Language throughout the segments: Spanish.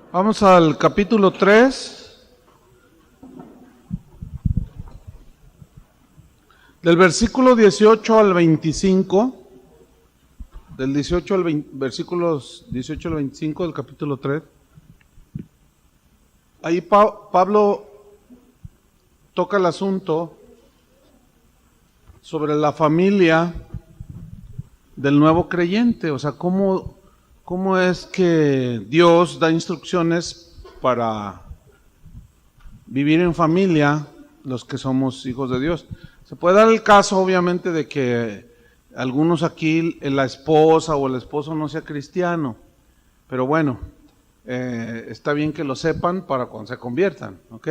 Vamos al capítulo 3, del versículo 18 al 25, del 18 al 20, versículos 18 al 25 del capítulo 3. Ahí Pablo toca el asunto sobre la familia del nuevo creyente, o sea, cómo es que Dios da instrucciones para vivir en familia los que somos hijos de Dios. Se puede dar el caso, obviamente, de que algunos aquí, la esposa o el esposo no sea cristiano, pero bueno, está bien que lo sepan para cuando se conviertan, ¿ok?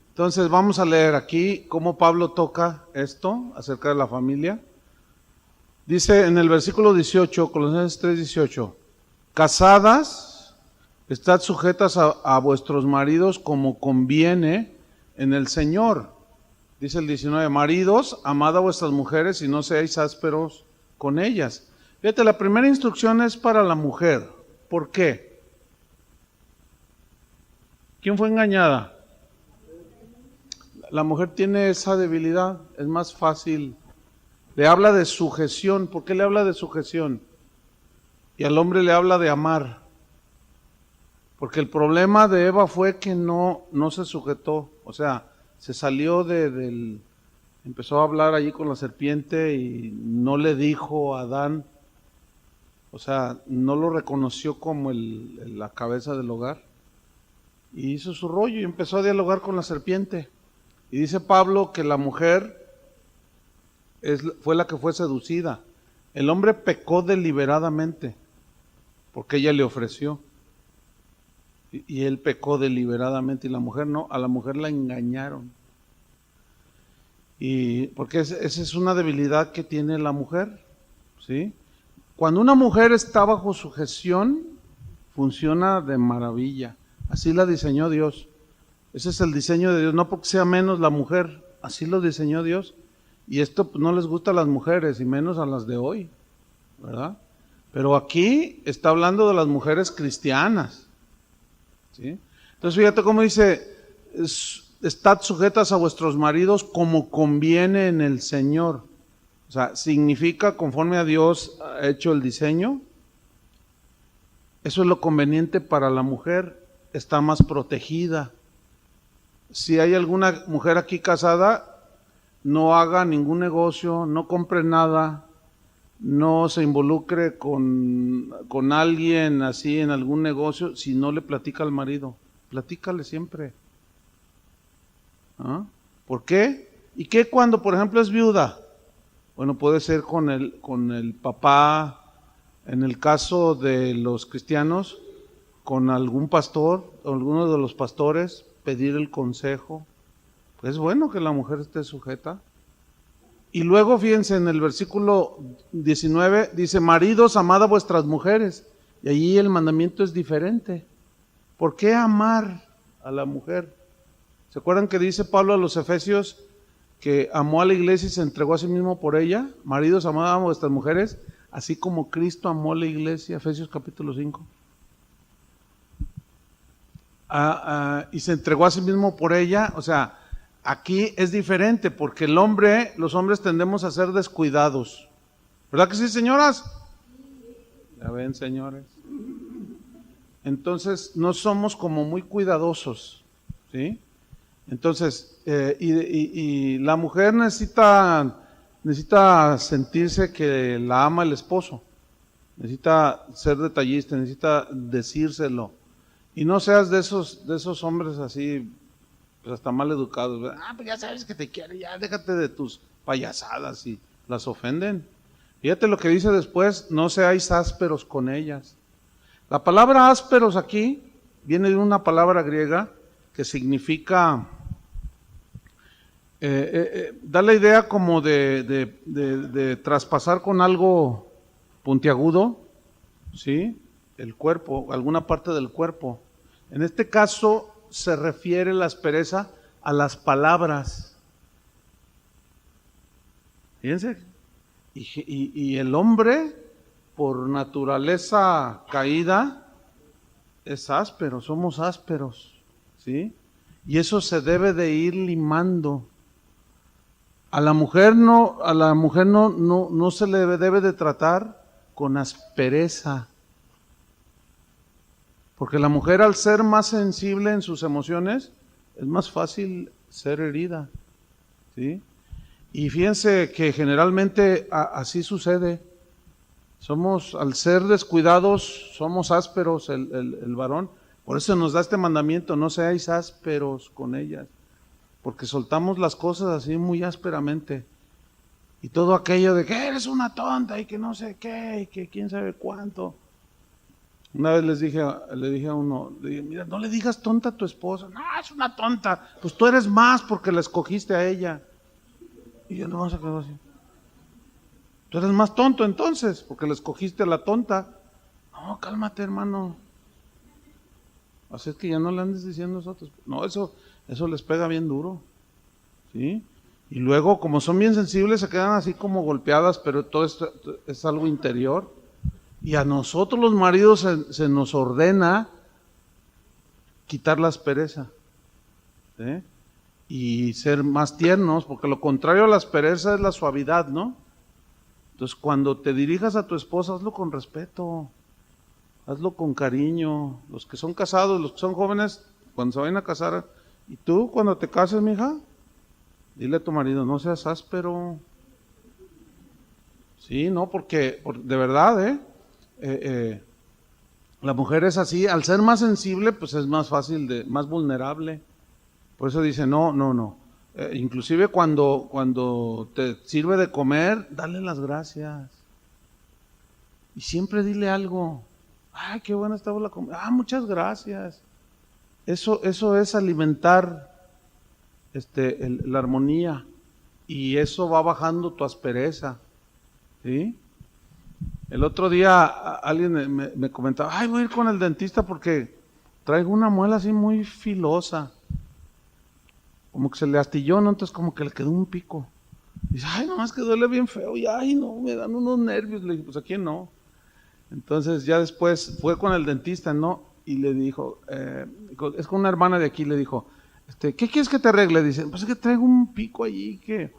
Entonces vamos a leer aquí cómo Pablo toca esto acerca de la familia. Dice en el versículo 18, Colosenses 3:18, casadas, estad sujetas a vuestros maridos como conviene en el Señor. Dice el 19, maridos, amad a vuestras mujeres y no seáis ásperos con ellas. Fíjate, la primera instrucción es para la mujer. ¿Por qué? ¿Quién fue engañada? La mujer tiene esa debilidad, es más fácil. Le habla de sujeción. ¿Por qué le habla de sujeción? Y al hombre le habla de amar. Porque el problema de Eva fue que no se sujetó. O sea, se salió empezó a hablar allí con la serpiente y no le dijo a Adán. O sea, no lo reconoció como la cabeza del hogar. Y hizo su rollo y empezó a dialogar con la serpiente. Y dice Pablo que la mujer fue la que fue seducida. El hombre pecó deliberadamente porque ella le ofreció. Y él pecó deliberadamente y la mujer no, a la mujer la engañaron. Y porque esa es una debilidad que tiene la mujer, ¿sí? Cuando una mujer está bajo sujeción, funciona de maravilla. Así la diseñó Dios. Ese es el diseño de Dios, no porque sea menos la mujer, así lo diseñó Dios. Y esto no les gusta a las mujeres, y menos a las de hoy, ¿verdad? Pero aquí está hablando de las mujeres cristianas, ¿sí? Entonces fíjate cómo dice, estad sujetas a vuestros maridos como conviene en el Señor. O sea, significa conforme a Dios ha hecho el diseño. Eso es lo conveniente para la mujer, está más protegida. Si hay alguna mujer aquí casada, no haga ningún negocio, no compre nada, no se involucre con alguien así en algún negocio si no le platica al marido. Platícale siempre. ¿Ah? ¿Por qué? ¿Y qué cuando, por ejemplo, es viuda? Bueno, puede ser con el papá, en el caso de los cristianos, con algún pastor, alguno de los pastores, pedir el consejo. Pues es bueno que la mujer esté sujeta. Y luego fíjense en el versículo 19, dice, maridos, amad a vuestras mujeres. Y allí el mandamiento es diferente. ¿Por qué amar a la mujer? ¿Se acuerdan que dice Pablo a los Efesios que amó a la iglesia y se entregó a sí mismo por ella? Maridos, amad a vuestras mujeres, así como Cristo amó a la iglesia, Efesios capítulo 5. Y se entregó a sí mismo por ella. O sea, aquí es diferente porque los hombres tendemos a ser descuidados. ¿Verdad que sí, señoras? Ya ven, señores. Entonces, no somos como muy cuidadosos, ¿sí? Entonces, y la mujer necesita sentirse que la ama el esposo. Necesita ser detallista, necesita decírselo. Y no seas de esos hombres así, pues hasta mal educados, ¿verdad? Pues ya sabes que te quiere, ya déjate de tus payasadas y las ofenden. Fíjate lo que dice después, no seáis ásperos con ellas. La palabra ásperos aquí viene de una palabra griega que significa, da la idea como de traspasar con algo puntiagudo, ¿sí? El cuerpo, alguna parte del cuerpo. En este caso se refiere la aspereza a las palabras. Fíjense, y el hombre, por naturaleza caída, es áspero, somos ásperos, ¿sí? Y eso se debe de ir limando. A la mujer no se le debe de tratar con aspereza. Porque la mujer, al ser más sensible en sus emociones, es más fácil ser herida, ¿sí? Y fíjense que generalmente así sucede. Al ser descuidados, somos ásperos el varón. Por eso nos da este mandamiento: no seáis ásperos con ellas. Porque soltamos las cosas así muy ásperamente. Y todo aquello de que eres una tonta y que no sé qué, y que quién sabe cuánto. Una vez le dije a uno, mira, no le digas tonta a tu esposa. No, es una tonta. Pues tú eres más porque la escogiste a ella. Y yo nomás se quedó así. Tú eres más tonto entonces, porque la escogiste a la tonta. No, cálmate, hermano. Así es que ya no le andes diciendo eso a tu esposa. No, eso les pega bien duro, ¿sí? Y luego, como son bien sensibles, se quedan así como golpeadas, pero todo esto es algo interior. Y a nosotros los maridos se nos ordena quitar la aspereza, ¿sí? Y ser más tiernos, porque lo contrario a la aspereza es la suavidad, ¿no? Entonces, cuando te dirijas a tu esposa, hazlo con respeto, hazlo con cariño. Los que son casados, los que son jóvenes, cuando se vayan a casar, y tú cuando te cases, mija, dile a tu marido, no seas áspero. Sí, no, porque de verdad, la mujer es así, al ser más sensible, pues es más fácil, más vulnerable. Por eso dice, no. Inclusive cuando te sirve de comer, dale las gracias. Y siempre dile algo. Ay, qué buena estaba la comida. Ah, muchas gracias. Eso es alimentar la armonía. Y eso va bajando tu aspereza, ¿sí? El otro día alguien me comentaba, ay, voy a ir con el dentista porque traigo una muela así muy filosa. Como que se le astilló, ¿no? Entonces como que le quedó un pico. Dice, ay, nomás que duele bien feo. Y ay, no, me dan unos nervios. Le dije, pues aquí no. Entonces ya después fue con el dentista, ¿no? Y le dijo, es con una hermana de aquí, le dijo, ¿qué quieres que te arregle? Dice, pues es que traigo un pico allí que...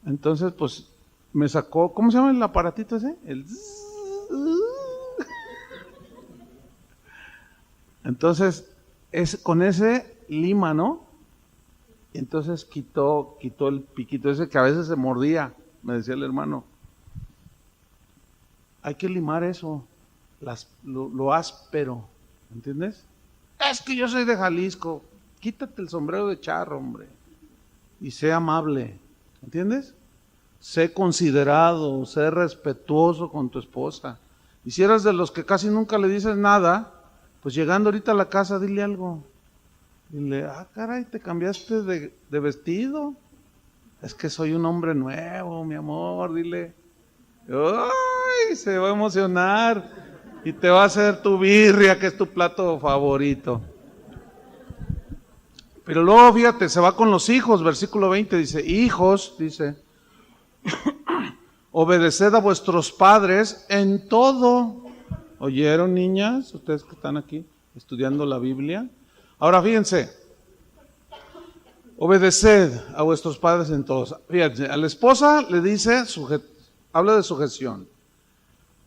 Entonces, pues, me sacó, ¿cómo se llama el aparatito ese? Entonces, con ese lima, ¿no? Y entonces quitó el piquito ese que a veces se mordía, me decía el hermano. Hay que limar eso, lo áspero, ¿entiendes? Es que yo soy de Jalisco. Quítate el sombrero de charro, hombre, y sé amable, ¿entiendes? Sé considerado, sé respetuoso con tu esposa. Y si eres de los que casi nunca le dices nada, pues llegando ahorita a la casa, dile algo. Dile, caray, ¿te cambiaste de vestido? Es que soy un hombre nuevo, mi amor, dile. ¡Ay! Se va a emocionar y te va a hacer tu birria, que es tu plato favorito. Pero luego, fíjate, se va con los hijos, versículo 20 dice, hijos, dice, obedeced a vuestros padres en todo. ¿Oyeron, niñas? Ustedes que están aquí estudiando la Biblia. Ahora fíjense, obedeced a vuestros padres en todos. Fíjense, a la esposa le dice, habla de sujeción.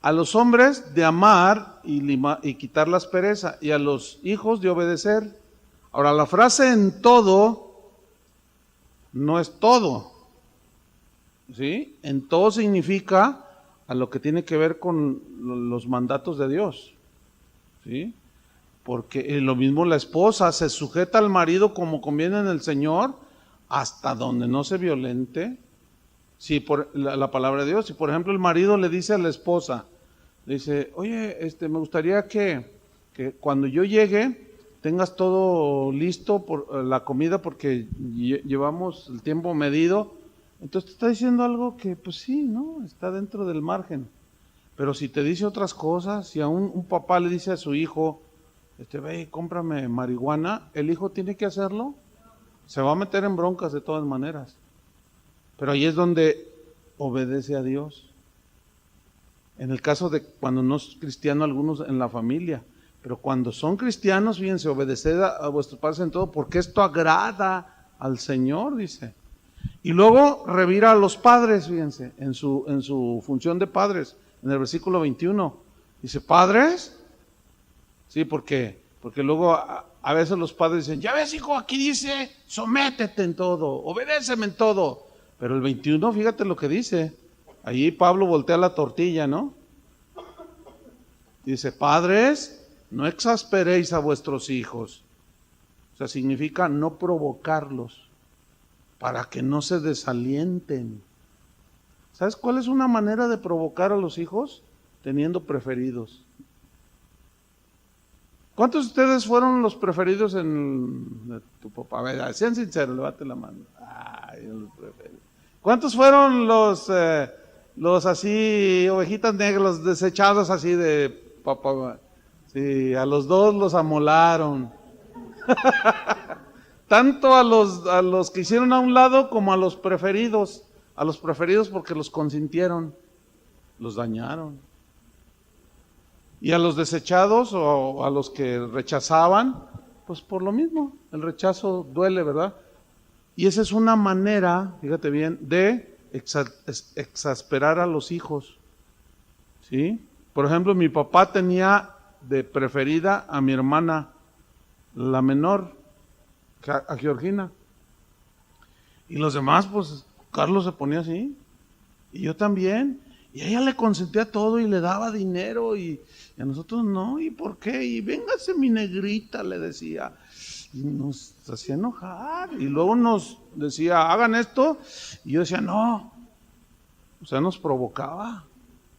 A los hombres de amar y quitar la aspereza. Y a los hijos de obedecer. Ahora, la frase en todo no es todo. ¿Sí? En todo significa a lo que tiene que ver con los mandatos de Dios. ¿Sí? Porque lo mismo la esposa se sujeta al marido como conviene en el Señor, hasta donde no se violente. Si por la palabra de Dios, si por ejemplo el marido le dice a la esposa, le dice, oye, me gustaría que cuando yo llegue tengas todo listo por la comida porque llevamos el tiempo medido. Entonces te está diciendo algo que pues sí, ¿no? Está dentro del margen. Pero si te dice otras cosas, si a un papá le dice a su hijo, ve, cómprame marihuana, el hijo tiene que hacerlo, se va a meter en broncas de todas maneras. Pero ahí es donde obedece a Dios. En el caso de cuando no es cristiano, algunos en la familia, Pero cuando son cristianos, fíjense, obedeced a vuestros padres en todo, porque esto agrada al Señor, dice. Y luego revira a los padres, fíjense, en su función de padres, en el versículo 21. Dice, ¿padres? Sí, porque luego a veces los padres dicen, ya ves, hijo, aquí dice, sométete en todo, obedéceme en todo. Pero el 21, fíjate lo que dice. Allí Pablo voltea la tortilla, ¿no? Dice, padres, no exasperéis a vuestros hijos. O sea, significa no provocarlos, para que no se desalienten. ¿Sabes cuál es una manera de provocar a los hijos? Teniendo preferidos. ¿Cuántos de ustedes fueron los preferidos en tu papá? A ver, sean sinceros, levante la mano. Ay, los preferidos. ¿Cuántos fueron los así, ovejitas negras, los desechados así de papá? Sí, a los dos los amolaron. Tanto a los que hicieron a un lado como a los preferidos. A los preferidos porque los consintieron, los dañaron. Y a los desechados o a los que rechazaban, pues por lo mismo, el rechazo duele, ¿verdad? Y esa es una manera, fíjate bien, de exasperar a los hijos, ¿sí? Por ejemplo, mi papá tenía de preferida a mi hermana, la menor, a Georgina. Y los demás, pues, Carlos se ponía así, y yo también. Y a ella le consentía todo y le daba dinero y a nosotros no. ¿Y por qué? Y véngase mi negrita, le decía. Y nos hacía enojar. Y luego nos decía, hagan esto. Y yo decía, no. O sea, nos provocaba.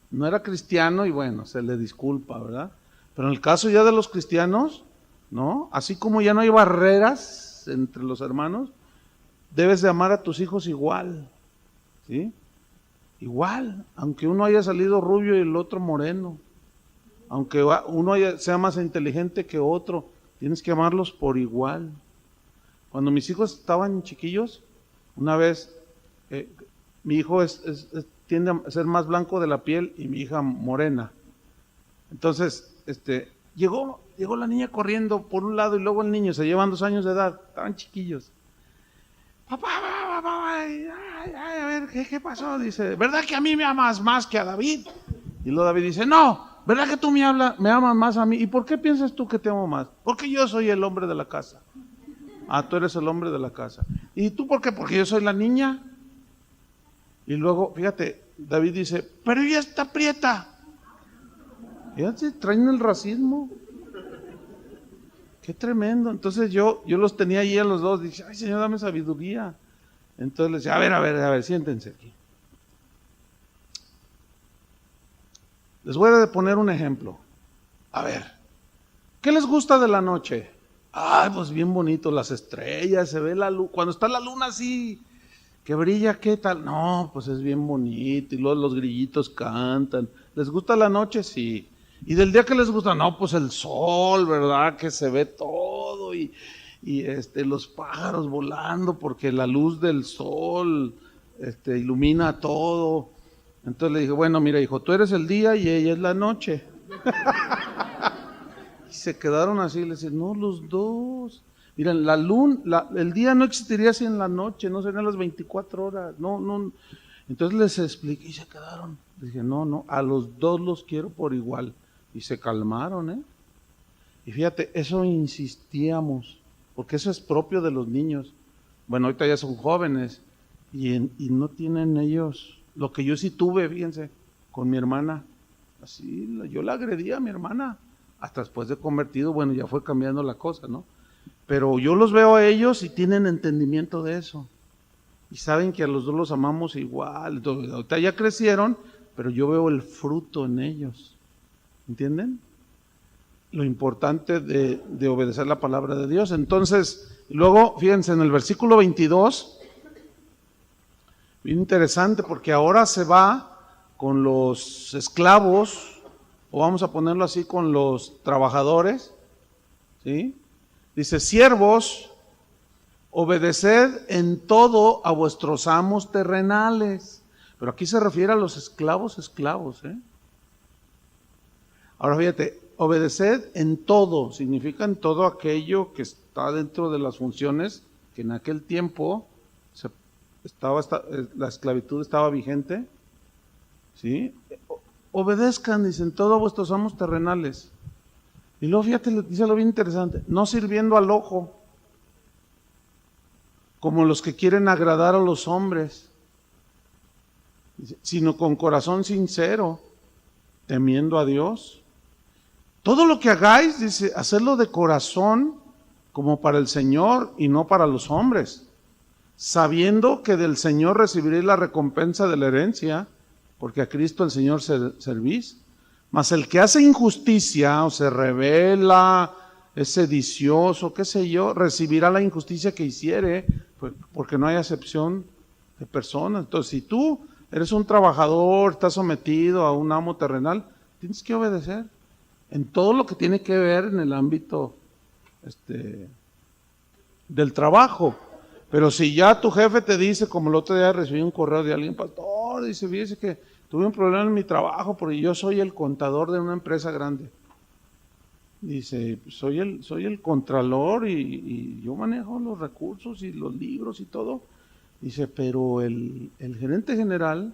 No era cristiano y bueno, se le disculpa, ¿verdad? Pero en el caso ya de los cristianos, ¿no? Así como ya no hay barreras entre los hermanos, debes de amar a tus hijos igual, ¿sí? Igual, aunque uno haya salido rubio y el otro moreno, aunque uno sea más inteligente que otro, tienes que amarlos por igual. Cuando mis hijos estaban chiquillos, una vez, mi hijo tiende a ser más blanco de la piel y mi hija morena. Entonces, llegó la niña corriendo por un lado y luego el niño, se llevan 2 años de edad, estaban chiquillos. Papá, a ver, ¿qué pasó? Dice, ¿verdad que a mí me amas más que a David? Y luego David dice, no, ¿verdad que tú me amas más a mí? ¿Y por qué piensas tú que te amo más? Porque yo soy el hombre de la casa. Ah, tú eres el hombre de la casa. ¿Y tú por qué? Porque yo soy la niña. Y luego, fíjate, David dice, pero ella está prieta. Fíjate, traen el racismo. Qué tremendo. Entonces yo los tenía ahí a los dos. Dije, ay, Señor, dame sabiduría. Entonces les decía, a ver, siéntense aquí. Les voy a poner un ejemplo. A ver, ¿qué les gusta de la noche? Ay, pues bien bonito, las estrellas, se ve la luz. Cuando está la luna así, que brilla, ¿qué tal? No, pues es bien bonito. Y luego los grillitos cantan. ¿Les gusta la noche? Sí. ¿Y del día que les gusta? No, pues el sol, ¿verdad? Que se ve todo y los pájaros volando porque la luz del sol ilumina todo. Entonces le dije, bueno, mira, hijo, tú eres el día y ella es la noche. Y se quedaron así, le decía, no, los dos. Miren, la luna, el día no existiría sin la noche, no serían las 24 horas, no. Entonces les expliqué y se quedaron. Les dije, no, a los dos los quiero por igual. Y se calmaron, Y fíjate, eso insistíamos, porque eso es propio de los niños. Bueno, ahorita ya son jóvenes y no tienen ellos lo que yo sí tuve, fíjense, con mi hermana. Así, yo la agredía a mi hermana, hasta después de convertido, bueno, ya fue cambiando la cosa, ¿no? Pero yo los veo a ellos y tienen entendimiento de eso. Y saben que a los dos los amamos igual. Entonces, ahorita ya crecieron, pero yo veo el fruto en ellos. ¿Entienden? Lo importante de obedecer la palabra de Dios. Entonces, luego, fíjense, en el versículo 22, bien interesante, porque ahora se va con los esclavos, o vamos a ponerlo así, con los trabajadores, ¿sí? Dice, siervos, obedeced en todo a vuestros amos terrenales. Pero aquí se refiere a los esclavos, ¿eh? Ahora fíjate, obedeced en todo, significa en todo aquello que está dentro de las funciones que en aquel tiempo la esclavitud estaba vigente, ¿sí? Obedezcan, dicen, todos vuestros amos terrenales. Y luego fíjate, dice algo bien interesante, no sirviendo al ojo, como los que quieren agradar a los hombres, sino con corazón sincero, temiendo a Dios. Todo lo que hagáis, dice, hacerlo de corazón como para el Señor y no para los hombres, sabiendo que del Señor recibiréis la recompensa de la herencia, porque a Cristo el Señor servís. Mas el que hace injusticia o se rebela, es sedicioso, qué sé yo, recibirá la injusticia que hiciere, porque no hay acepción de personas. Entonces, si tú eres un trabajador, estás sometido a un amo terrenal, tienes que obedecer en todo lo que tiene que ver en el ámbito del trabajo. Pero si ya tu jefe te dice, como el otro día recibí un correo de alguien, pastor, dice, fíjese que tuve un problema en mi trabajo porque yo soy el contador de una empresa grande. Dice, soy el contralor y yo manejo los recursos y los libros y todo. Dice, pero el gerente general,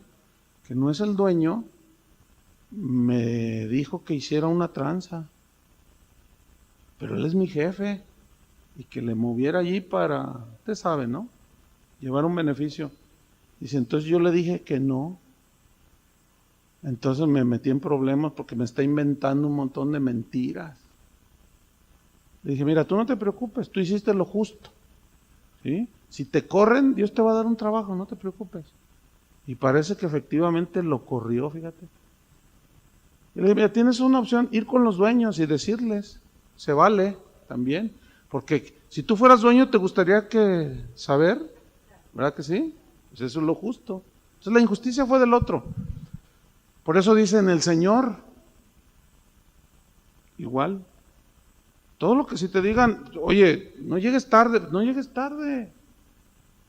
que no es el dueño, me dijo que hiciera una tranza. Pero él es mi jefe y que le moviera allí para, usted sabe, ¿no? Llevar un beneficio. Dice, entonces yo le dije que no. Entonces me metí en problemas porque me está inventando un montón de mentiras. Le dije, mira, tú no te preocupes, tú hiciste lo justo, ¿sí? Si te corren, Dios te va a dar un trabajo, no te preocupes. Y parece que efectivamente lo corrió, fíjate. Y le dije, mira, tienes una opción, ir con los dueños y decirles, se vale también, porque si tú fueras dueño te gustaría saber, ¿verdad que sí? Pues eso es lo justo. Entonces la injusticia fue del otro. Por eso dicen el Señor, igual. Todo lo que si te digan, oye, no llegues tarde, no llegues tarde.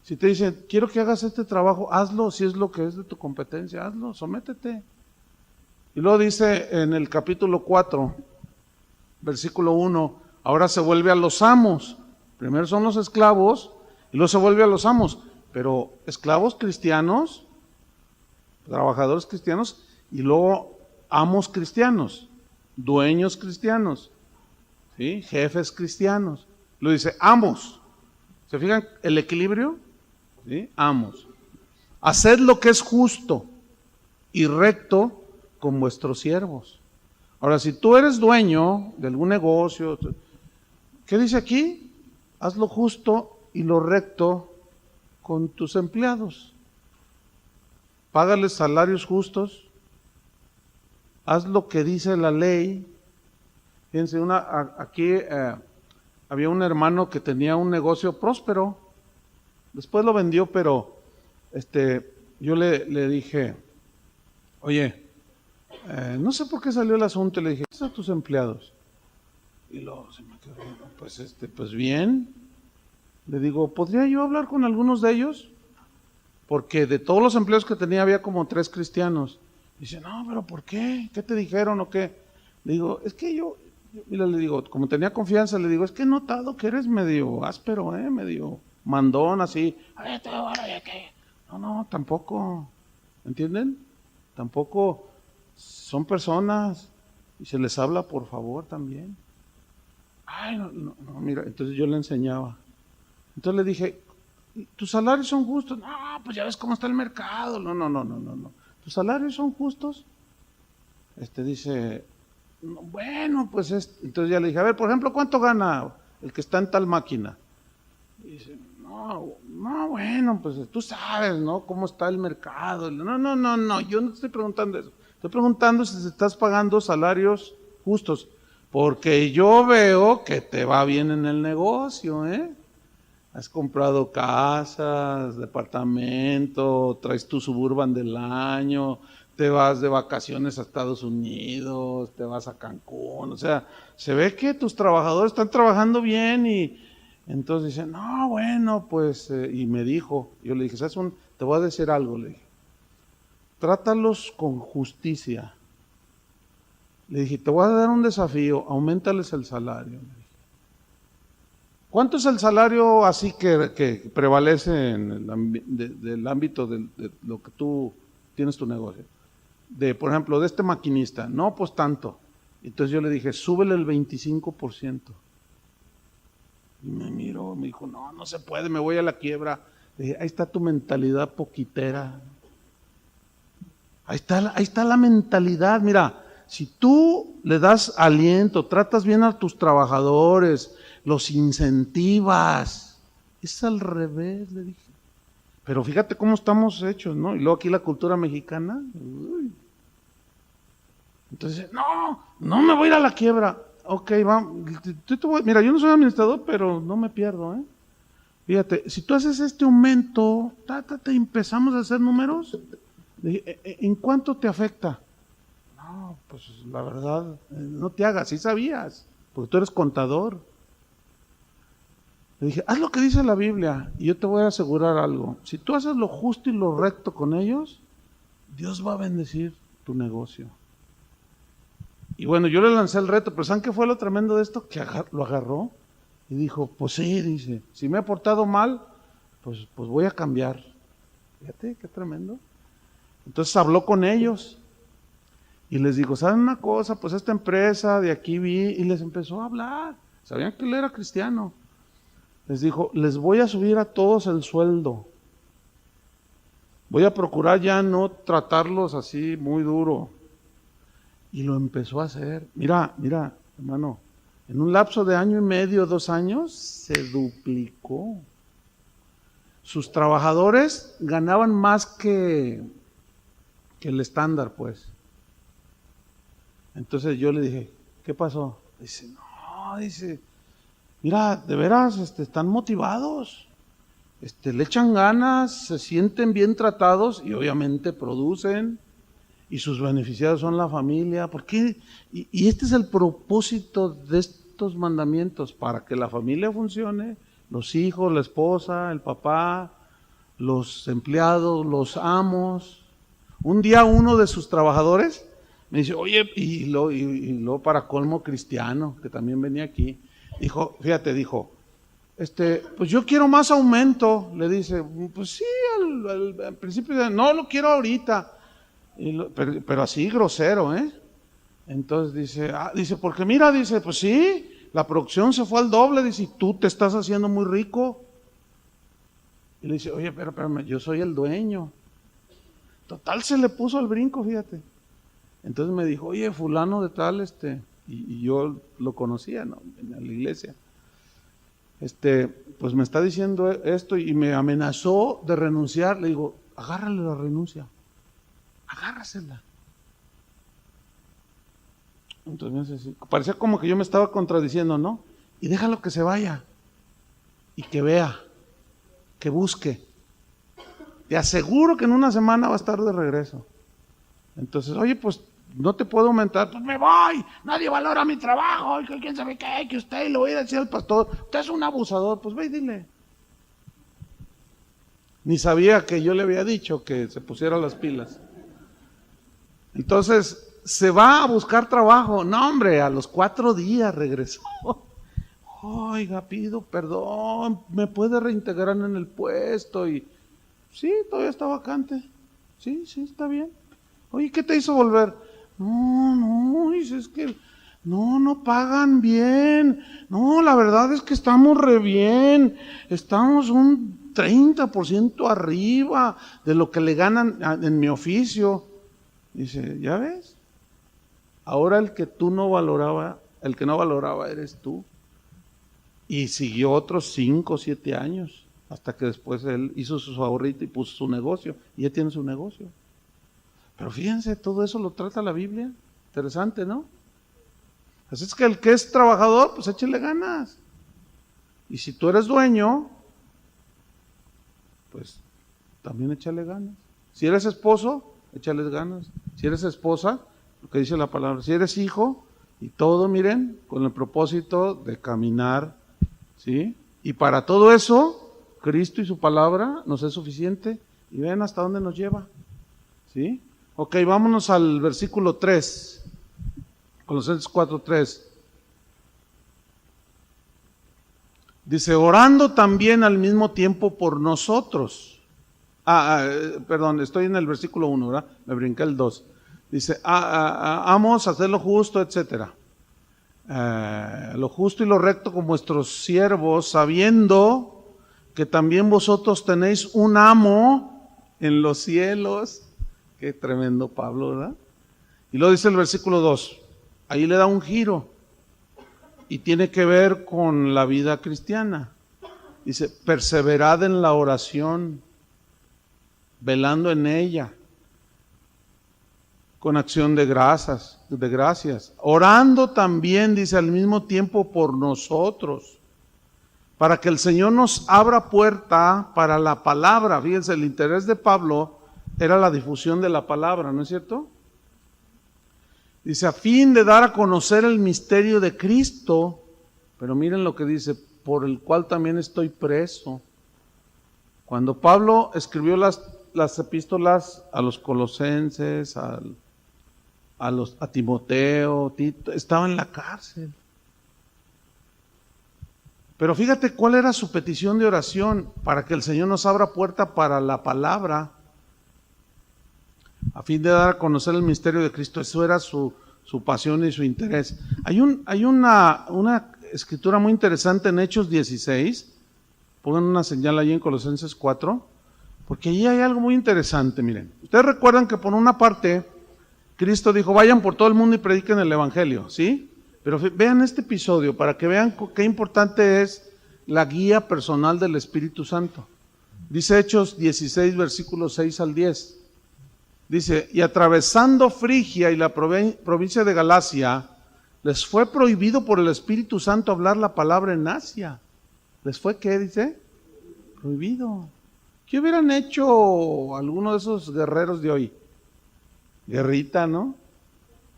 Si te dicen, quiero que hagas este trabajo, hazlo, si es lo que es de tu competencia, hazlo, sométete. Y luego dice en el capítulo 4, versículo 1, ahora se vuelve a los amos. Primero son los esclavos y luego se vuelve a los amos. Pero esclavos cristianos, trabajadores cristianos y luego amos cristianos, dueños cristianos. ¿Sí? Jefes cristianos. Lo dice, amos. ¿Se fijan el equilibrio? ¿Sí? Amos. Haced lo que es justo y recto con vuestros siervos. Ahora, si tú eres dueño de algún negocio, ¿qué dice aquí? Haz lo justo y lo recto con tus empleados. Págales salarios justos. Haz lo que dice la ley. Fíjense, aquí había un hermano que tenía un negocio próspero, después lo vendió, pero yo le dije, oye, no sé por qué salió el asunto, le dije, ¿qué son tus empleados? Y luego se me quedó, pues bien, le digo, ¿podría yo hablar con algunos de ellos? Porque de todos los empleados que tenía había como 3 cristianos. Dice, no, pero ¿por qué? ¿Qué te dijeron o qué? Le digo, es que mira, le digo, como tenía confianza, le digo, es que he notado que eres medio áspero, medio mandón, así. No, tampoco, ¿entienden? Tampoco son personas y se les habla por favor también. Ay, no, mira, entonces yo le enseñaba. Entonces le dije, ¿tus salarios son justos? No, pues ya ves cómo está el mercado. No. ¿Tus salarios son justos? Dice, no, bueno, pues entonces ya le dije, a ver, por ejemplo, ¿cuánto gana el que está en tal máquina? Y dice, no, bueno, pues tú sabes, ¿no? ¿Cómo está el mercado? No, yo no te estoy preguntando eso. Estoy preguntando si te estás pagando salarios justos, porque yo veo que te va bien en el negocio, ¿eh? Has comprado casas, departamento, traes tu Suburban del año, te vas de vacaciones a Estados Unidos, te vas a Cancún, o sea, se ve que tus trabajadores están trabajando bien y entonces dicen, no, bueno, pues, y me dijo, yo le dije, ¿sabes? Te voy a decir algo, le dije, trátalos con justicia, Le dije, te voy a dar un desafío, auméntales el salario. ¿Cuánto es el salario así que prevalece en del ámbito de lo que tú tienes tu negocio? Por ejemplo, de este maquinista. No, pues tanto. Entonces yo le dije, súbele el 25%. Y me miró, me dijo, no, no se puede, me voy a la quiebra. Le dije, ahí está tu mentalidad poquitera. Ahí está la mentalidad. Mira, si tú le das aliento, tratas bien a tus trabajadores, los incentivas, es al revés, le dije. Pero fíjate cómo estamos hechos, ¿no? Y luego aquí la cultura mexicana. Uy. Entonces, no me voy a ir a la quiebra. Ok, vamos. Mira, yo no soy administrador, pero no me pierdo, ¿eh? Fíjate, si tú haces este aumento, empezamos a hacer números, ¿en cuánto te afecta? No, pues la verdad, no te hagas, sí sabías, porque tú eres contador. Le dije, haz lo que dice la Biblia, y yo te voy a asegurar algo. Si tú haces lo justo y lo recto con ellos, Dios va a bendecir tu negocio. Y bueno, yo le lancé el reto, pero ¿saben qué fue lo tremendo de esto? Que lo agarró y dijo, pues sí, dice, si me he portado mal, pues voy a cambiar. Fíjate, qué tremendo. Entonces habló con ellos y les dijo, ¿saben una cosa? Pues esta empresa de aquí vi, y les empezó a hablar. Sabían que él era cristiano. Les dijo, les voy a subir a todos el sueldo. Voy a procurar ya no tratarlos así muy duro. Y lo empezó a hacer. Mira, hermano, en un lapso de 1.5, 2 años, se duplicó. Sus trabajadores ganaban más que el estándar, pues. Entonces yo le dije, ¿qué pasó? Dice, mira, de veras, están motivados, le echan ganas, se sienten bien tratados y obviamente producen, y sus beneficiados son la familia. ¿Por qué? Y este es el propósito de estos mandamientos, para que la familia funcione, los hijos, la esposa, el papá, los empleados, los amos. Un día uno de sus trabajadores me dice, oye, y luego para colmo cristiano, que también venía aquí, dijo, pues yo quiero más aumento. Le dice, pues sí, al principio, no lo quiero ahorita, pero así grosero, ¿eh? Entonces dice, porque mira, dice, pues sí, la producción se fue al doble, dice, y tú te estás haciendo muy rico. Y le dice, oye, pero espérame, yo soy el dueño. Total, se le puso al brinco, fíjate. Entonces me dijo, oye, fulano de tal, y yo lo conocía, ¿no? En la iglesia. Pues me está diciendo esto y me amenazó de renunciar. Le digo, agárrale la renuncia, agárrasela. Entonces me hace así, parecía como que yo me estaba contradiciendo, ¿no? Y déjalo que se vaya y que vea, que busque. Te aseguro que en una semana va a estar de regreso. Entonces, oye, pues no te puedo aumentar, pues me voy, nadie valora mi trabajo, que quién sabe qué, que usted, le voy a decir al pastor, usted es un abusador. Pues ve y dile. Ni sabía que yo le había dicho que se pusiera las pilas. Entonces, se va a buscar trabajo. No, hombre, a los 4 días regresó. Oiga, pido perdón, ¿me puede reintegrar en el puesto? Y sí, todavía está vacante. Sí, está bien. Oye, ¿qué te hizo volver? No, dice, es que no pagan bien. No, la verdad es que estamos re bien. Estamos un 30% arriba de lo que le ganan en mi oficio. Dice, ¿ya ves? Ahora el que no valoraba eres tú. Y siguió otros 5 o 7 años, hasta que después él hizo su ahorrito y puso su negocio, y ya tiene su negocio. Pero fíjense, todo eso lo trata la Biblia. Interesante, ¿no? Así es que el que es trabajador, pues échale ganas. Y si tú eres dueño, pues también échale ganas. Si eres esposo, échales ganas. Si eres esposa, lo que dice la palabra, si eres hijo, y todo, miren, con el propósito de caminar, ¿sí? Y para todo eso, Cristo y su palabra nos es suficiente. Y ven hasta dónde nos lleva, ¿sí? Ok, vámonos al versículo 3. Colosenses 4:3. Dice, orando también al mismo tiempo por nosotros. Perdón, estoy en el versículo 1, ¿verdad? Me brinqué el 2. Dice, amos a hacer lo justo, etcétera. Lo justo y lo recto con vuestros siervos, sabiendo que también vosotros tenéis un amo en los cielos. Qué tremendo Pablo, ¿verdad? Y luego dice el versículo 2, ahí le da un giro y tiene que ver con la vida cristiana. Dice, perseverad en la oración, velando en ella, con acción de gracias, orando también, dice, al mismo tiempo por nosotros, para que el Señor nos abra puerta para la palabra. Fíjense, el interés de Pablo era la difusión de la palabra, ¿no es cierto? Dice, a fin de dar a conocer el misterio de Cristo, pero miren lo que dice, por el cual también estoy preso. Cuando Pablo escribió las epístolas a los colosenses, a Timoteo, Tito, estaba en la cárcel. Pero fíjate cuál era su petición de oración, para que el Señor nos abra puerta para la palabra, a fin de dar a conocer el misterio de Cristo. Eso era su pasión y su interés. Hay una escritura muy interesante en Hechos 16, pongan una señal ahí en Colosenses 4, porque allí hay algo muy interesante, miren. Ustedes recuerdan que por una parte, Cristo dijo, vayan por todo el mundo y prediquen el Evangelio, ¿sí? Pero vean este episodio para que vean qué importante es la guía personal del Espíritu Santo. Dice Hechos 16, versículos 6 al 10. Dice, y atravesando Frigia y la provincia de Galacia, les fue prohibido por el Espíritu Santo hablar la palabra en Asia. ¿Les fue qué, dice? Prohibido. ¿Qué hubieran hecho algunos de esos guerreros de hoy? Guerrita, ¿no?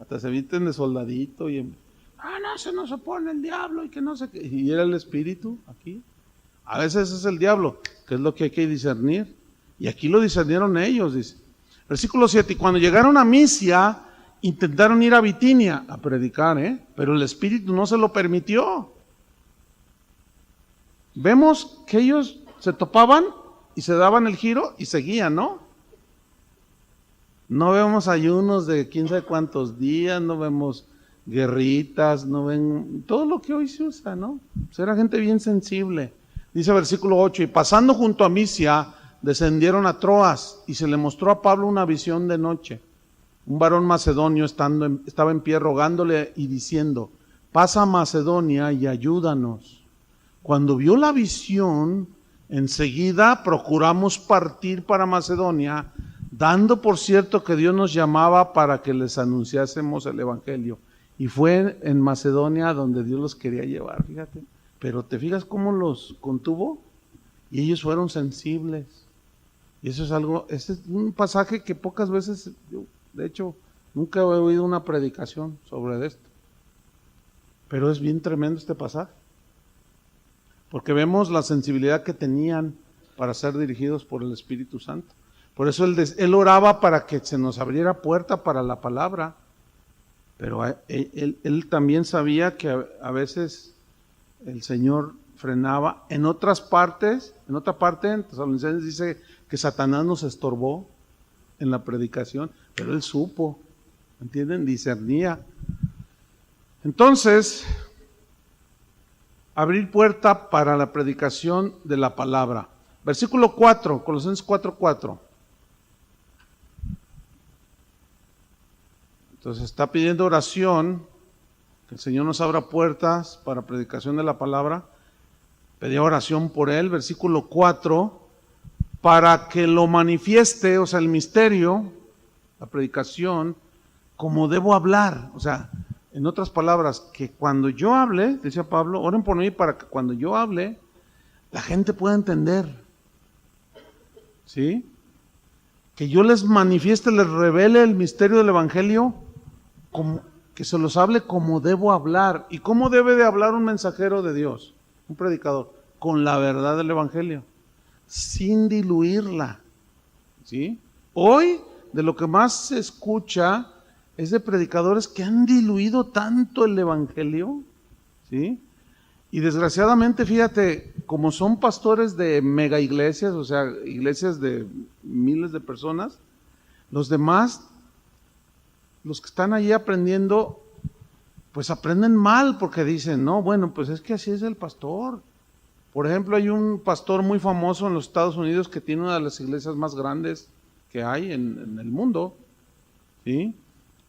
Hasta se visten de soldadito y no, se nos opone el diablo y que no sé qué. Y era el Espíritu aquí. A veces es el diablo, que es lo que hay que discernir. Y aquí lo discernieron ellos, dice. Versículo 7, y cuando llegaron a Misia, intentaron ir a Bitinia a predicar, pero el Espíritu no se lo permitió. Vemos que ellos se topaban y se daban el giro y seguían, ¿no? No vemos ayunos de quién sabe cuántos días, no vemos guerritas, no ven todo lo que hoy se usa, ¿no? Pues era gente bien sensible. Dice versículo 8, y pasando junto a Misia, descendieron a Troas y se le mostró a Pablo una visión de noche. Un varón macedonio estaba en pie rogándole y diciendo, pasa a Macedonia y ayúdanos. Cuando vio la visión, enseguida procuramos partir para Macedonia, dando por cierto que Dios nos llamaba para que les anunciásemos el Evangelio. Y fue en Macedonia donde Dios los quería llevar, fíjate. Pero ¿te fijas cómo los contuvo? Y ellos fueron sensibles. Y eso es un pasaje que pocas veces, yo, de hecho, nunca he oído una predicación sobre esto. Pero es bien tremendo este pasaje. Porque vemos la sensibilidad que tenían para ser dirigidos por el Espíritu Santo. Por eso él oraba para que se nos abriera puerta para la palabra. Pero él también sabía que a veces el Señor frenaba. En otra parte, en Tesalonicenses dice que Satanás nos estorbó en la predicación, pero él supo, ¿entienden? Discernía. Entonces, abrir puerta para la predicación de la palabra. Versículo 4, Colosenses 4:4. Entonces está pidiendo oración, que el Señor nos abra puertas para predicación de la palabra. Pedía oración por él, versículo 4, para que lo manifieste, o sea, el misterio, la predicación, como debo hablar. O sea, en otras palabras, que cuando yo hable, decía Pablo, oren por mí para que cuando yo hable, la gente pueda entender. ¿Sí? Que yo les manifieste, les revele el misterio del Evangelio, que se los hable como debo hablar. ¿Y cómo debe de hablar un mensajero de Dios? Un predicador, con la verdad del Evangelio, sin diluirla. ¿Sí? Hoy, de lo que más se escucha es de predicadores que han diluido tanto el evangelio, ¿sí? Y desgraciadamente, fíjate, como son pastores de mega iglesias, o sea, iglesias de miles de personas, los demás, los que están allí aprendiendo, pues aprenden mal porque dicen, no, bueno, pues es que así es el pastor. Por ejemplo, hay un pastor muy famoso en los Estados Unidos que tiene una de las iglesias más grandes que hay en el mundo, ¿sí?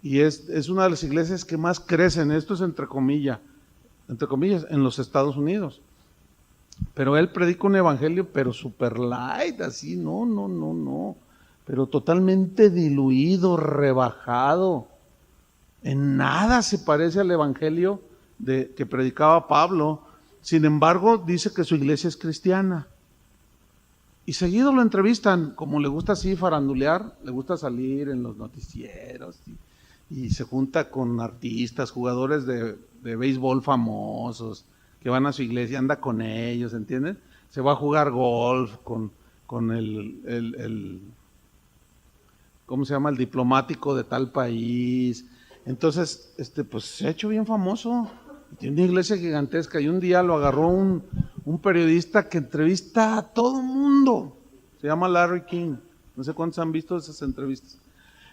Y es una de las iglesias que más crecen, esto es entre comillas, en los Estados Unidos. Pero él predica un evangelio, pero super light, así, no, pero totalmente diluido, rebajado. En nada se parece al evangelio que predicaba Pablo. Sin embargo, dice que su iglesia es cristiana. Y seguido lo entrevistan, como le gusta así farandulear, le gusta salir en los noticieros y se junta con artistas, jugadores de béisbol famosos, que van a su iglesia, anda con ellos, ¿entiendes? Se va a jugar golf con el ¿cómo se llama? El diplomático de tal país. Entonces, pues se ha hecho bien famoso. Tiene una iglesia gigantesca y un día lo agarró un periodista que entrevista a todo el mundo. Se llama Larry King. No sé cuántos han visto esas entrevistas.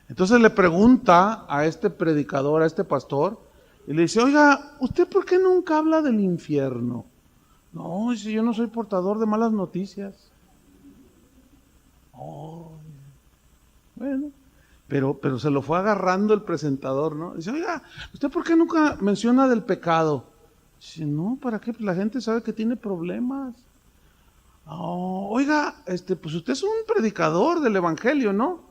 Entonces le pregunta a este predicador, a este pastor, y le dice, oiga, ¿usted por qué nunca habla del infierno? No, dice, yo no soy portador de malas noticias. Oh, bueno, pero se lo fue agarrando el presentador, ¿no? Dice, oiga, ¿usted por qué nunca menciona del pecado? Dice, no, ¿para qué? Pues la gente sabe que tiene problemas. Oh, oiga, pues usted es un predicador del evangelio, ¿no?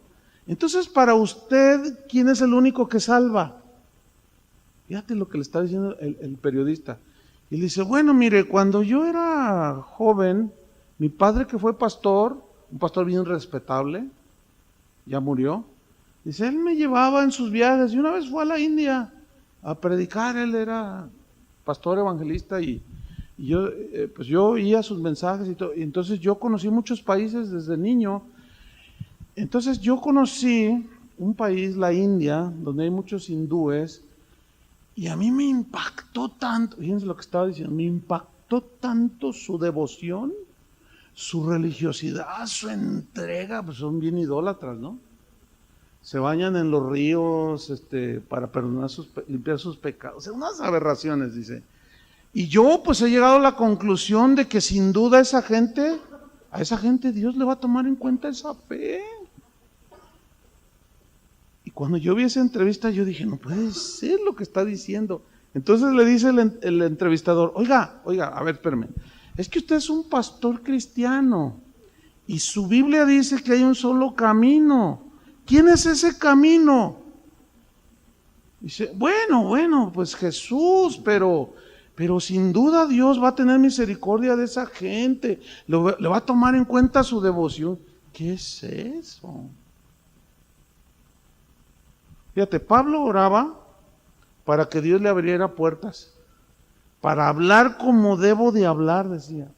Entonces, para usted, ¿quién es el único que salva? Fíjate lo que le está diciendo el periodista. Y le dice, bueno, mire, cuando yo era joven, mi padre que fue pastor, un pastor bien respetable, ya murió, dice, él me llevaba en sus viajes y una vez fue a la India a predicar, él era pastor evangelista y yo, pues yo oía sus mensajes y todo, y entonces yo conocí muchos países desde niño. Entonces yo conocí un país, la India, donde hay muchos hindúes, y a mí me impactó tanto, fíjense lo que estaba diciendo, me impactó tanto su devoción, su religiosidad, su entrega, pues son bien idólatras, ¿no? Se bañan en los ríos para perdonar limpiar sus pecados, o sea, unas aberraciones, dice. Y yo pues he llegado a la conclusión de que sin duda a esa gente Dios le va a tomar en cuenta esa fe. Y cuando yo vi esa entrevista, yo dije, no puede ser lo que está diciendo. Entonces le dice el entrevistador, oiga, a ver, espérame, es que usted es un pastor cristiano y su Biblia dice que hay un solo camino. ¿Quién es ese camino? Dice, bueno, pues Jesús, pero sin duda Dios va a tener misericordia de esa gente, le va a tomar en cuenta su devoción. ¿Qué es eso? Fíjate, Pablo oraba para que Dios le abriera puertas, para hablar como debo de hablar, decía,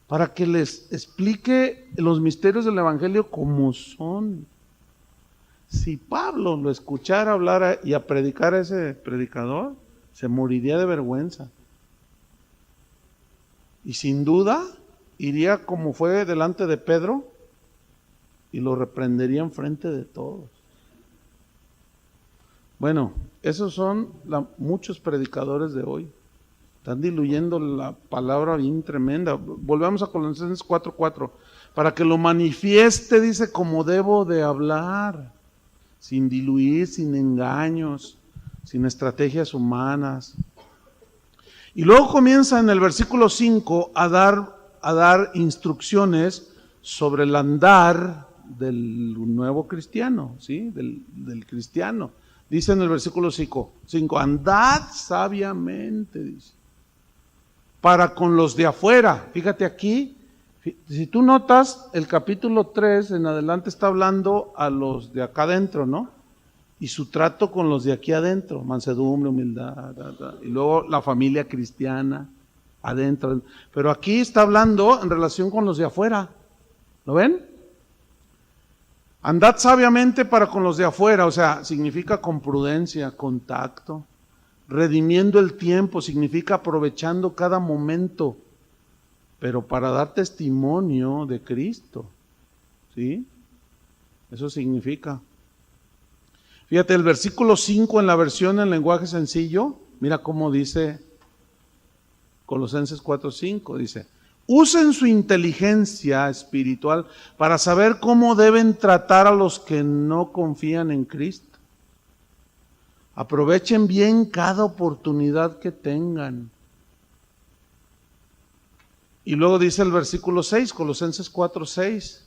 para que les explique los misterios del evangelio como son. Si Pablo lo escuchara hablar y a predicar a ese predicador, se moriría de vergüenza. Y sin duda iría como fue delante de Pedro y lo reprendería en frente de todos. Bueno, esos son muchos predicadores de hoy. Están diluyendo la palabra bien tremenda. Volvamos a Colosenses 4:4. Para que lo manifieste, dice, como debo de hablar, sin diluir, sin engaños, sin estrategias humanas. Y luego comienza en el versículo 5 a dar instrucciones sobre el andar del nuevo cristiano, ¿sí? Del cristiano. Dice en el versículo 5, andad sabiamente, dice, para con los de afuera. Fíjate aquí, si tú notas, el capítulo 3 en adelante está hablando a los de acá adentro, ¿no? Y su trato con los de aquí adentro, mansedumbre, humildad, y luego la familia cristiana adentro. Pero aquí está hablando en relación con los de afuera, ¿lo ven? Andad sabiamente para con los de afuera, o sea, significa con prudencia, con tacto. Redimiendo el tiempo, significa aprovechando cada momento, pero para dar testimonio de Cristo. ¿Sí? Eso significa. Fíjate, el versículo 5 en la versión en lenguaje sencillo, mira cómo dice Colosenses 4:5, dice: usen su inteligencia espiritual para saber cómo deben tratar a los que no confían en Cristo. Aprovechen bien cada oportunidad que tengan. Y luego dice el versículo 6, Colosenses 4:6,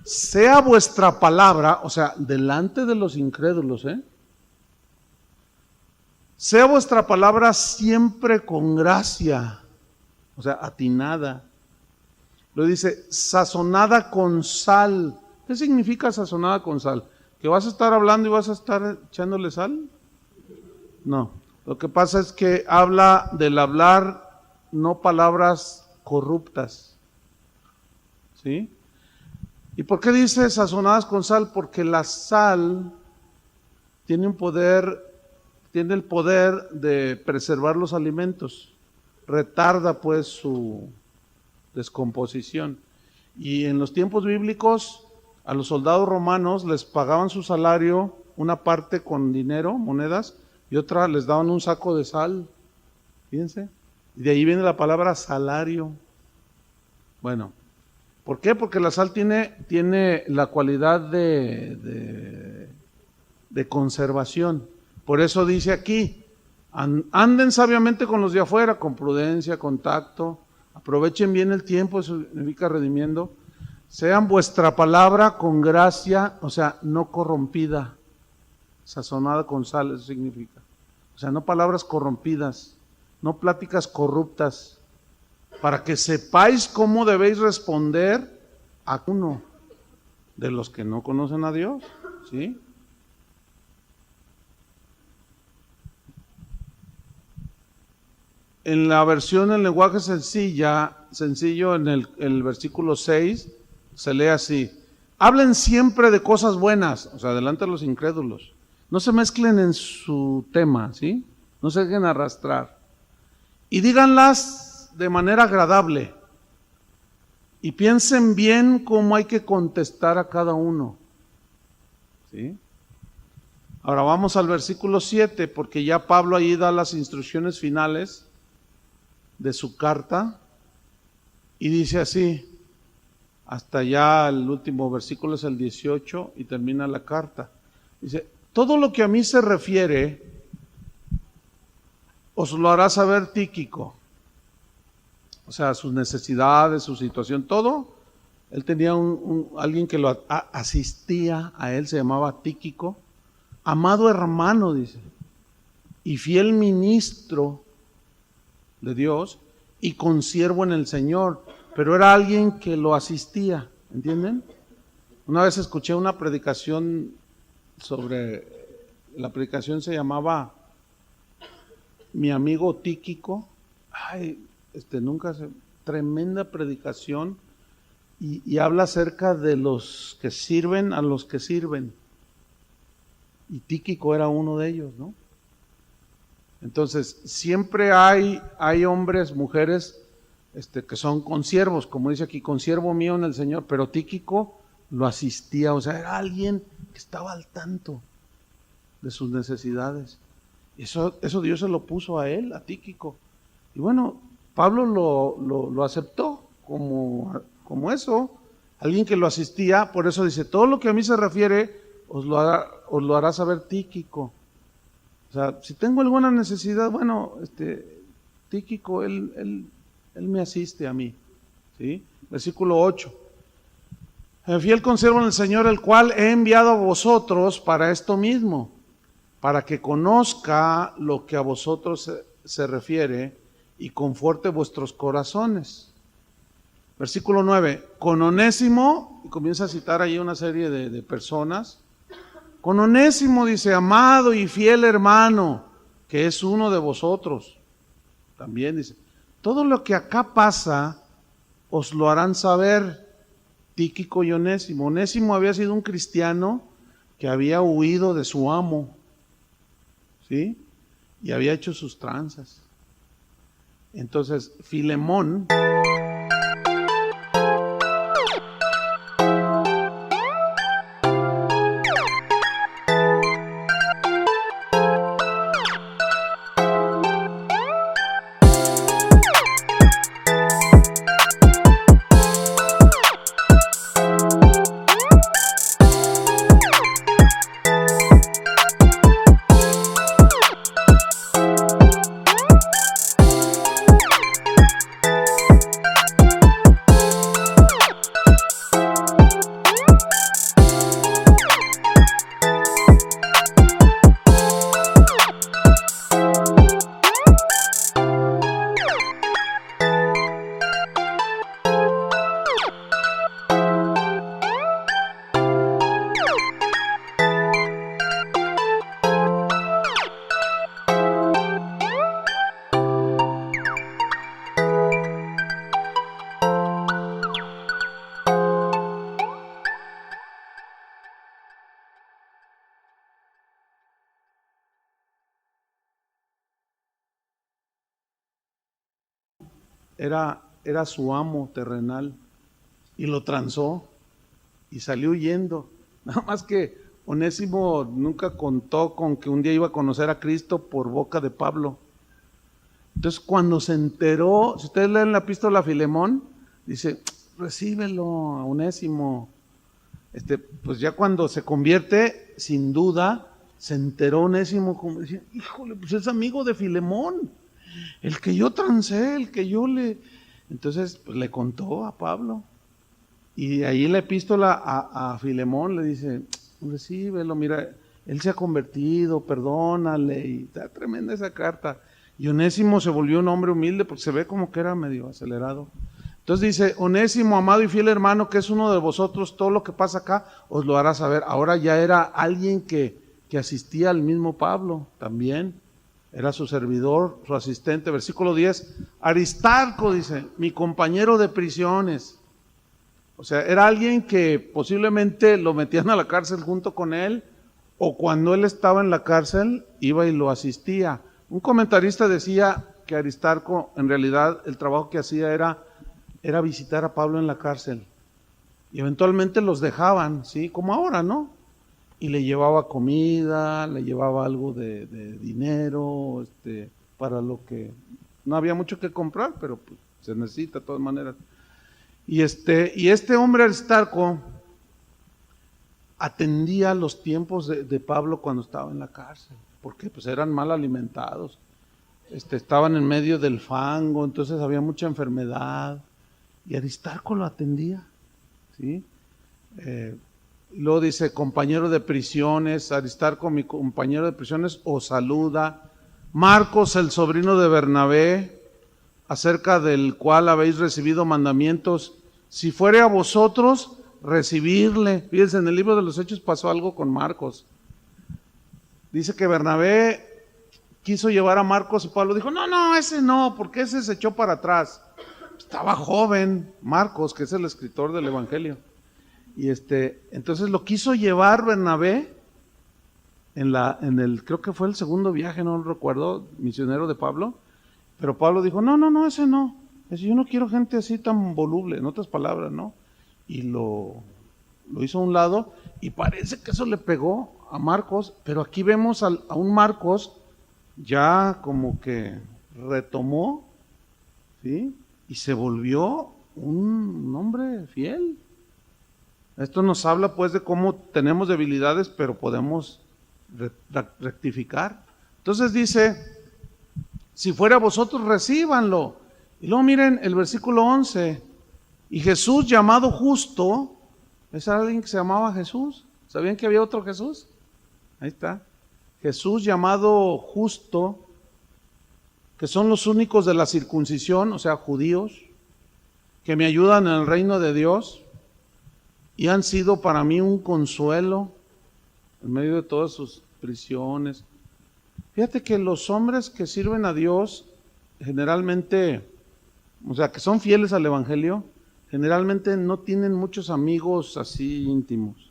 sea vuestra palabra, o sea, delante de los incrédulos, sea vuestra palabra siempre con gracia, o sea, atinada. Lo dice, sazonada con sal. ¿Qué significa sazonada con sal? ¿Que vas a estar hablando y vas a estar echándole sal? No, lo que pasa es que habla del hablar, no palabras corruptas. ¿Sí? ¿Y por qué dice sazonadas con sal? Porque la sal tiene el poder de preservar los alimentos, retarda pues su descomposición. Y en los tiempos bíblicos a los soldados romanos les pagaban su salario, una parte con dinero, monedas, y otra les daban un saco de sal. Fíjense, y de ahí viene la palabra salario. Bueno, ¿por qué? Porque la sal tiene la cualidad de conservación. Por eso dice aquí, anden sabiamente con los de afuera, con prudencia, con tacto, aprovechen bien el tiempo, eso significa redimiendo, sean vuestra palabra con gracia, o sea, no corrompida, sazonada con sal, eso significa. O sea, no palabras corrompidas, no pláticas corruptas, para que sepáis cómo debéis responder a uno de los que no conocen a Dios, ¿sí? En la versión en lenguaje sencillo en el versículo 6, se lee así: hablen siempre de cosas buenas, o sea, delante de los incrédulos. No se mezclen en su tema, ¿sí? No se dejen arrastrar. Y díganlas de manera agradable. Y piensen bien cómo hay que contestar a cada uno, ¿sí? Ahora vamos al versículo 7, porque ya Pablo ahí da las instrucciones finales de su carta, y dice así, hasta ya el último versículo es el 18 y termina la carta. Dice, todo lo que a mí se refiere os lo hará saber Tíquico, o sea, sus necesidades, su situación, todo. Él tenía alguien que lo asistía a él, se llamaba Tíquico, amado hermano, dice, y fiel ministro de Dios y consiervo en el Señor, pero era alguien que lo asistía, ¿entienden? Una vez escuché una predicación la predicación se llamaba Mi amigo Tíquico. Tremenda predicación, y habla acerca de los que sirven a los que sirven, y Tíquico era uno de ellos, ¿no? Entonces, siempre hay hombres, mujeres, que son consiervos, como dice aquí, consiervo mío en el Señor, pero Tíquico lo asistía, o sea, era alguien que estaba al tanto de sus necesidades. Eso Dios se lo puso a él, a Tíquico. Y bueno, Pablo lo aceptó como eso, alguien que lo asistía. Por eso dice, todo lo que a mí se refiere os lo hará saber Tíquico. O sea, si tengo alguna necesidad, bueno, Tíquico, él me asiste a mí, ¿sí? Versículo 8. El fiel consiervo en el Señor, el cual he enviado a vosotros para esto mismo, para que conozca lo que a vosotros se refiere y conforte vuestros corazones. Versículo 9. Con Onésimo, y comienza a citar ahí una serie de personas. Con Onésimo dice, amado y fiel hermano, que es uno de vosotros. También dice, todo lo que acá pasa os lo harán saber. Tíquico y Onésimo. Onésimo había sido un cristiano que había huido de su amo, ¿sí? Y había hecho sus tranzas. Entonces, Filemón era su amo terrenal y lo transó y salió huyendo. Nada más que Onésimo nunca contó con que un día iba a conocer a Cristo por boca de Pablo. Entonces cuando se enteró, si ustedes leen la epístola a Filemón, dice, recíbelo a Onésimo. Pues ya cuando se convierte, sin duda, se enteró Onésimo, como decía, híjole, pues es amigo de Filemón, el que yo trancé, el que yo le... Entonces pues, le contó a Pablo. Y ahí en la epístola a Filemón le dice, recíbelo, mira, él se ha convertido, perdónale, y está tremenda esa carta. Y Onésimo se volvió un hombre humilde porque se ve como que era medio acelerado. Entonces dice, Onésimo, amado y fiel hermano, que es uno de vosotros, todo lo que pasa acá os lo hará saber. Ahora ya era alguien que asistía al mismo Pablo también, era su servidor, su asistente. Versículo 10, Aristarco, dice, mi compañero de prisiones. O sea, era alguien que posiblemente lo metían a la cárcel junto con él, o cuando él estaba en la cárcel, iba y lo asistía. Un comentarista decía que Aristarco, en realidad, el trabajo que hacía era visitar a Pablo en la cárcel. Y eventualmente los dejaban, ¿sí? Como ahora, ¿no? Y le llevaba comida, le llevaba algo de dinero, para lo que no había mucho que comprar, pero pues, se necesita de todas maneras. Y este hombre Aristarco atendía los tiempos de Pablo cuando estaba en la cárcel, porque pues eran mal alimentados, estaban en medio del fango, entonces había mucha enfermedad, y Aristarco lo atendía, ¿sí? Luego dice, compañero de prisiones, Aristarco, mi compañero de prisiones, os saluda. Marcos, el sobrino de Bernabé, acerca del cual habéis recibido mandamientos, si fuere a vosotros, recibirle. Fíjense, en el libro de los Hechos pasó algo con Marcos. Dice que Bernabé quiso llevar a Marcos y Pablo dijo, no, ese no, porque ese se echó para atrás. Estaba joven, Marcos, que es el escritor del Evangelio. Y entonces lo quiso llevar Bernabé en el, creo que fue el segundo viaje, no lo recuerdo, misionero de Pablo. Pero Pablo dijo, no, ese no. Yo no quiero gente así tan voluble, en otras palabras, ¿no? Y lo hizo a un lado y parece que eso le pegó a Marcos, pero aquí vemos a un Marcos ya como que retomó, ¿sí? Y se volvió un hombre fiel. Esto nos habla pues de cómo tenemos debilidades, pero podemos rectificar. Entonces dice, si fuera a vosotros, recíbanlo. Y luego miren el versículo 11. Y Jesús, llamado Justo, ¿es alguien que se llamaba Jesús? ¿Sabían que había otro Jesús? Ahí está. Jesús, llamado Justo, que son los únicos de la circuncisión, o sea, judíos, que me ayudan en el reino de Dios y han sido para mí un consuelo en medio de todas sus prisiones. Fíjate que los hombres que sirven a Dios generalmente, o sea, que son fieles al Evangelio, generalmente no tienen muchos amigos así íntimos,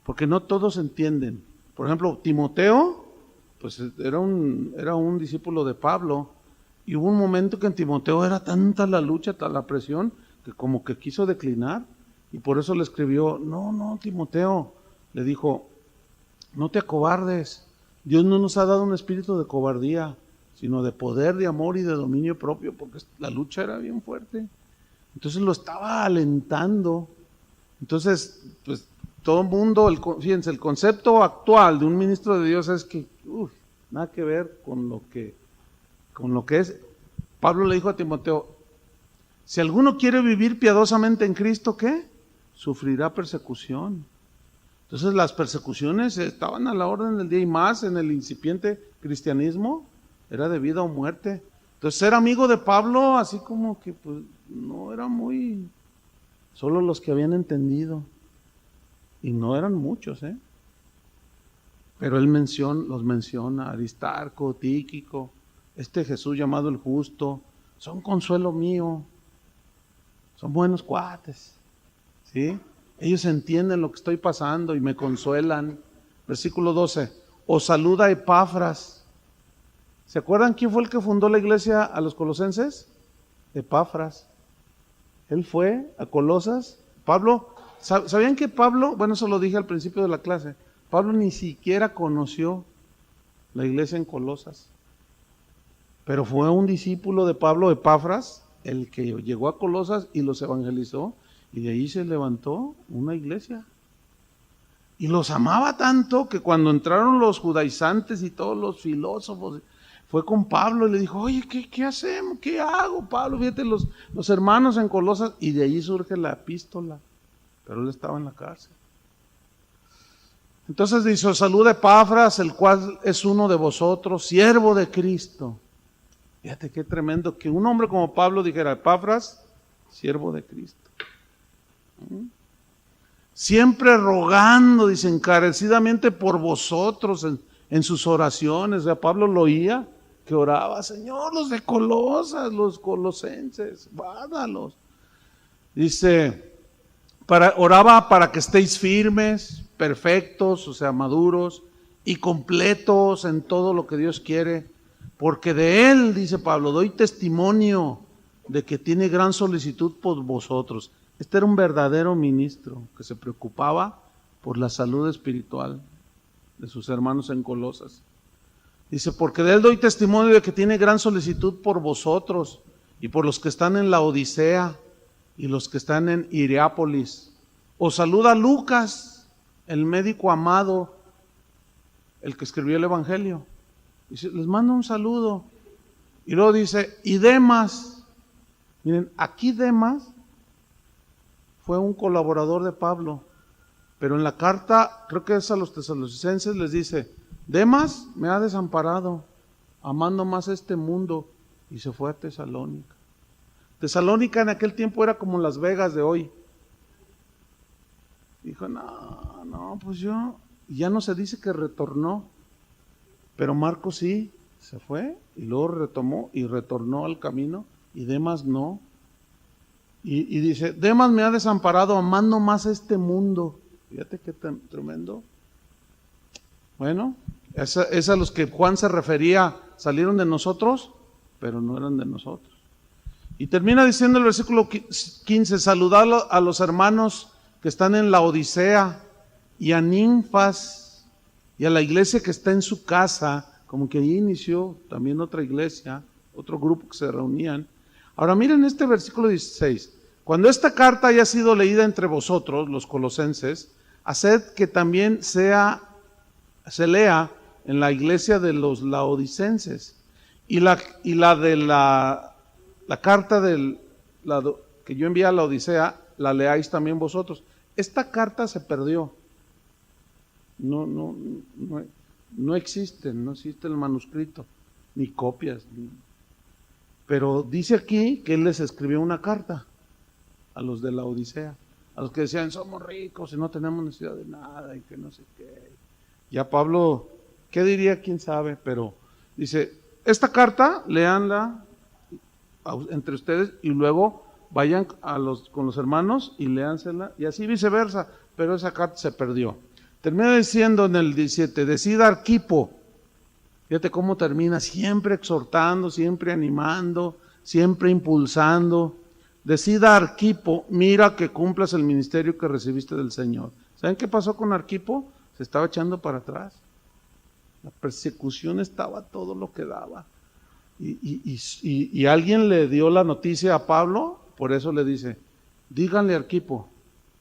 porque no todos entienden. Por ejemplo, Timoteo, pues era un discípulo de Pablo, y hubo un momento que en Timoteo era tanta la lucha, tanta la presión, que como que quiso declinar, y por eso le escribió, no, Timoteo, le dijo, no te acobardes, Dios no nos ha dado un espíritu de cobardía, sino de poder, de amor y de dominio propio, porque la lucha era bien fuerte. Entonces lo estaba alentando. Entonces, pues todo el mundo, fíjense, el concepto actual de un ministro de Dios es que, nada que ver con lo que es. Pablo le dijo a Timoteo, si alguno quiere vivir piadosamente en Cristo, ¿qué? Sufrirá persecución. Entonces las persecuciones estaban a la orden del día, y más en el incipiente cristianismo, era de vida o muerte. Entonces ser amigo de Pablo, así como que pues no era muy, solo los que habían entendido, y no eran muchos, pero él los menciona, Aristarco, Tíquico, este Jesús llamado el Justo, son consuelo mío, son buenos cuates, ¿sí? Ellos entienden lo que estoy pasando y me consuelan. Versículo 12, os saluda Epafras. ¿Se acuerdan quién fue el que fundó la iglesia a los colosenses? Epafras. Él fue a Colosas. Pablo, ¿sabían que Pablo, bueno, eso lo dije al principio de la clase, Pablo ni siquiera conoció la iglesia en Colosas, pero fue un discípulo de Pablo, Epafras, el que llegó a Colosas y los evangelizó, y de ahí se levantó una iglesia. Y los amaba tanto que cuando entraron los judaizantes y todos los filósofos, fue con Pablo y le dijo, oye, ¿qué hacemos? ¿Qué hago, Pablo? Fíjate, los hermanos en Colosas, y de ahí surge la epístola, pero él estaba en la cárcel. Entonces dice, os saluda Epafras, el cual es uno de vosotros, siervo de Cristo. Fíjate qué tremendo que un hombre como Pablo dijera, Epafras, siervo de Cristo. Siempre rogando, dice, encarecidamente por vosotros en sus oraciones. O sea, Pablo lo oía, que oraba, Señor, los de Colosas, los colosenses, guárdalos. Dice, oraba para que estéis firmes, perfectos, o sea, maduros y completos en todo lo que Dios quiere, porque de Él, dice Pablo, doy testimonio de que tiene gran solicitud por vosotros. Este era un verdadero ministro que se preocupaba por la salud espiritual de sus hermanos en Colosas. Dice, porque de Él doy testimonio de que tiene gran solicitud por vosotros y por los que están en la Odisea y los que están en Hierápolis. Os saluda Lucas, el médico amado, el que escribió el Evangelio. Dice, les mando un saludo. Y luego dice, y Demas. Miren, aquí Demas fue un colaborador de Pablo, pero en la carta, creo que es a los tesalonicenses, les dice, Demas me ha desamparado, amando más este mundo, y se fue a Tesalónica. Tesalónica en aquel tiempo era como Las Vegas de hoy. Dijo, no, pues yo, ya no se dice que retornó, pero Marcos sí, se fue, y luego retomó y retornó al camino, y Demas no. Y dice, Demas me ha desamparado amando más este mundo. Fíjate qué tremendo. Bueno, es a los que Juan se refería, salieron de nosotros, pero no eran de nosotros. Y termina diciendo el versículo 15, saludad a los hermanos que están en la Odisea, y a Ninfas, y a la iglesia que está en su casa, como que allí inició también otra iglesia, otro grupo que se reunían. Ahora miren este versículo 16, cuando esta carta haya sido leída entre vosotros, los colosenses, haced que también se lea en la iglesia de los laodicenses, y la carta que yo envié a la Odisea, la leáis también vosotros. Esta carta se perdió, no existe el manuscrito, ni copias, pero dice aquí que él les escribió una carta a los de la Odisea, a los que decían somos ricos y no tenemos necesidad de nada y que no sé qué. Ya Pablo, ¿qué diría? ¿Quién sabe? Pero dice, esta carta, léanla entre ustedes y luego vayan con los hermanos y léansela, y así viceversa, pero esa carta se perdió. Termina diciendo en el 17, decida Arquipo, fíjate cómo termina, siempre exhortando, siempre animando, siempre impulsando. Decida Arquipo, mira que cumplas el ministerio que recibiste del Señor. ¿Saben qué pasó con Arquipo? Se estaba echando para atrás. La persecución estaba todo lo que daba. Y alguien le dio la noticia a Pablo, por eso le dice, díganle a Arquipo,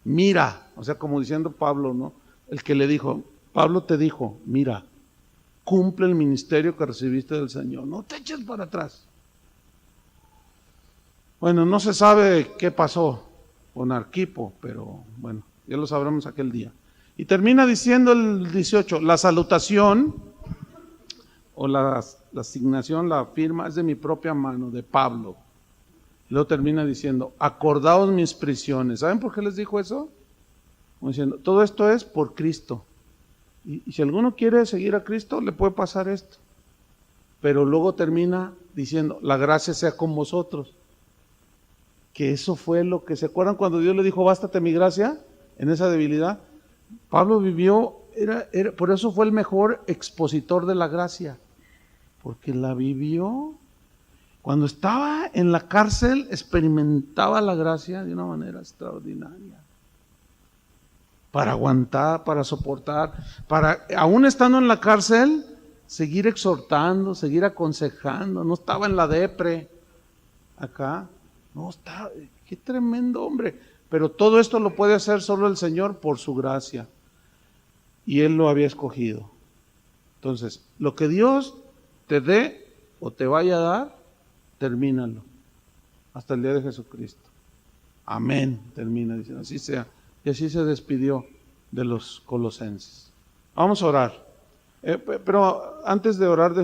mira, o sea, como diciendo Pablo, ¿no? El que le dijo, Pablo te dijo, mira, cumple el ministerio que recibiste del Señor, no te eches para atrás. Bueno, no se sabe qué pasó con Arquipo, pero bueno, ya lo sabremos aquel día. Y termina diciendo el 18, la salutación o la asignación, la firma es de mi propia mano, de Pablo. Y luego termina diciendo, acordaos mis prisiones. ¿Saben por qué les dijo eso? Como diciendo, todo esto es por Cristo. Y si alguno quiere seguir a Cristo, le puede pasar esto. Pero luego termina diciendo, la gracia sea con vosotros. Que eso fue lo que, ¿se acuerdan cuando Dios le dijo, bástate mi gracia? En esa debilidad. Pablo vivió, por eso fue el mejor expositor de la gracia. Porque la vivió. Cuando estaba en la cárcel, experimentaba la gracia de una manera extraordinaria. Para aguantar, para soportar, para, aún estando en la cárcel, seguir exhortando, seguir aconsejando. No estaba en la depre acá. No, está, qué tremendo hombre. Pero todo esto lo puede hacer solo el Señor por su gracia. Y Él lo había escogido. Entonces, lo que Dios te dé o te vaya a dar, termínalo. Hasta el día de Jesucristo. Amén. Termina diciendo, así sea. Y así se despidió de los colosenses. Vamos a orar. Pero antes de orar,